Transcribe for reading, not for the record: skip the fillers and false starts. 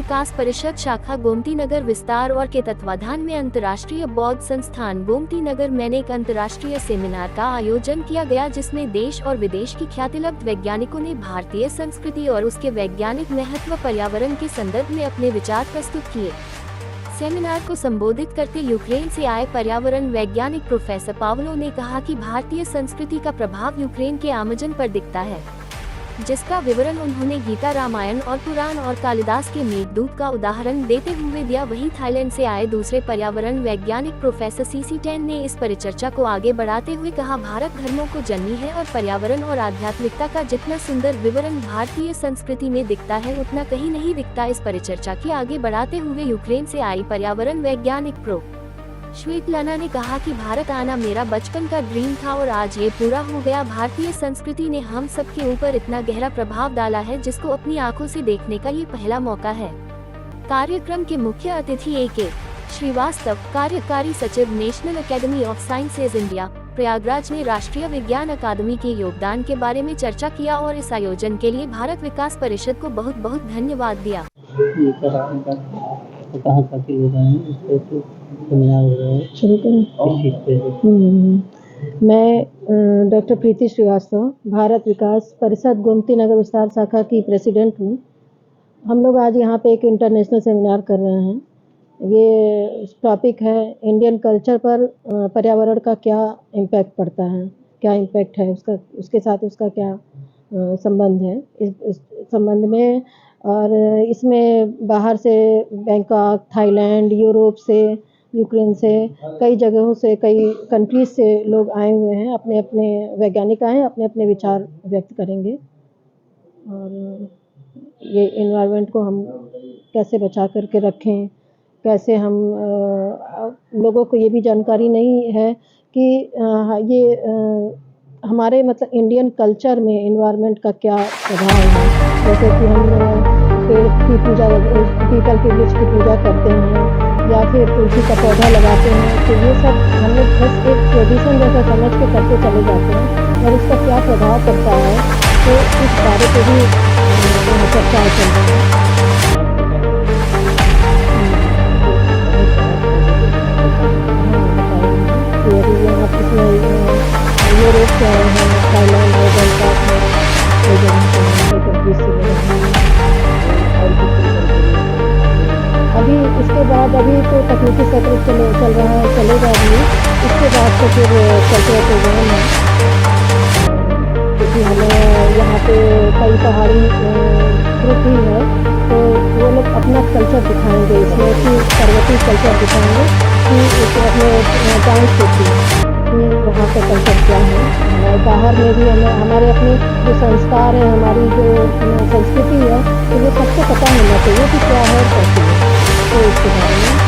विकास परिषद शाखा गोमती नगर विस्तार और के तत्वाधान में अंतर्राष्ट्रीय बौद्ध संस्थान गोमती नगर में एक अंतर्राष्ट्रीय सेमिनार का आयोजन किया गया, जिसमें देश और विदेश की ख्यातिलब्ध वैज्ञानिकों ने भारतीय संस्कृति और उसके वैज्ञानिक महत्व पर्यावरण के संदर्भ में अपने विचार प्रस्तुत किए। सेमिनार को संबोधित करते यूक्रेन से आए पर्यावरण वैज्ञानिक प्रोफेसर पावलो ने कहा कि भारतीय संस्कृति का प्रभाव यूक्रेन के आमजन पर दिखता है, जिसका विवरण उन्होंने गीता, रामायण और पुराण और कालिदास के मेघदूत का उदाहरण देते हुए दिया। वहीं थाईलैंड से आए दूसरे पर्यावरण वैज्ञानिक प्रोफेसर सीसी टेन ने इस परिचर्चा को आगे बढ़ाते हुए कहा, भारत धर्मों को जननी है और पर्यावरण और आध्यात्मिकता का जितना सुंदर विवरण भारतीय संस्कृति में दिखता है, उतना कहीं नहीं दिखता। इस परिचर्चा की आगे बढ़ाते हुए यूक्रेन से आई पर्यावरण वैज्ञानिक प्रो श्वेतलाना ने कहा कि भारत आना मेरा बचपन का ड्रीम था और आज ये पूरा हो गया। भारतीय संस्कृति ने हम सबके ऊपर इतना गहरा प्रभाव डाला है, जिसको अपनी आंखों से देखने का ये पहला मौका है। कार्यक्रम के मुख्य अतिथि A.K. श्रीवास्तव, कार्यकारी सचिव national academy of sciences India Prayagraj ने राष्ट्रीय विज्ञान अकादमी के योगदान के बारे में चर्चा किया और इस आयोजन के लिए भारत विकास परिषद को बहुत बहुत धन्यवाद दिया। कहाँ तक लोग आए हैं, इसको तो सेमिनार हो रहा है, शुरू करें। मैं डॉक्टर प्रीति श्रीवास्तव, भारत विकास परिषद गोमती नगर विस्तार शाखा की प्रेसिडेंट हूँ। हम लोग आज यहाँ पे एक इंटरनेशनल सेमिनार कर रहे हैं। ये टॉपिक है इंडियन कल्चर पर पर्यावरण का क्या इम्पैक्ट पड़ता है, क्या इम्पैक्ट है उसका, उसके साथ उसका क्या संबंध है। इस संबंध में और इसमें बाहर से बैंकॉक, थाईलैंड, यूरोप से, यूक्रेन से, कई जगहों से, कई कंट्रीज से लोग आए हुए हैं। अपने अपने वैज्ञानिक आए हैं, अपने अपने विचार व्यक्त करेंगे। और ये एनवायरनमेंट को हम कैसे बचा करके रखें, कैसे हम लोगों को ये भी जानकारी नहीं है कि ये हमारे मतलब इंडियन कल्चर में एनवायरनमेंट का क्या प्रभाव है। जैसे कि हम पेड़ की पूजा, पीपल के वृक्ष की पूजा करते हैं या फिर तुलसी का पौधा लगाते हैं, तो ये सब हम लोग बस एक ट्रेडिशन जैसा समझ के करते चले जाते हैं और इसका क्या प्रभाव पड़ता है, तो इस बारे पे भी यहाँ चर्चा चल रही है। यूरोप से आए हैं, थाईलैंड है, बैंकॉक है, अभी इसके बाद अभी तो तकनीकी सत्र चल रहा है, चलेगा अभी। इसके बाद तो फिर कल्चरल प्रोग्राम है, क्योंकि हमें यहाँ पे कई पहाड़ी ग्रुप ही है, तो वो लोग अपना कल्चर दिखाएंगे इसमें, कि पर्वतीय कल्चर दिखाएंगे कि अपने डांस होती कि वहाँ का कल्चर क्या है। हमारे बाहर में भी हमें हमारे अपने जो संस्कार है, हमारी जो संस्कृति है, तो वो सबको पता होना चाहिए कि क्या है और कैसी है। तो इसके बारे में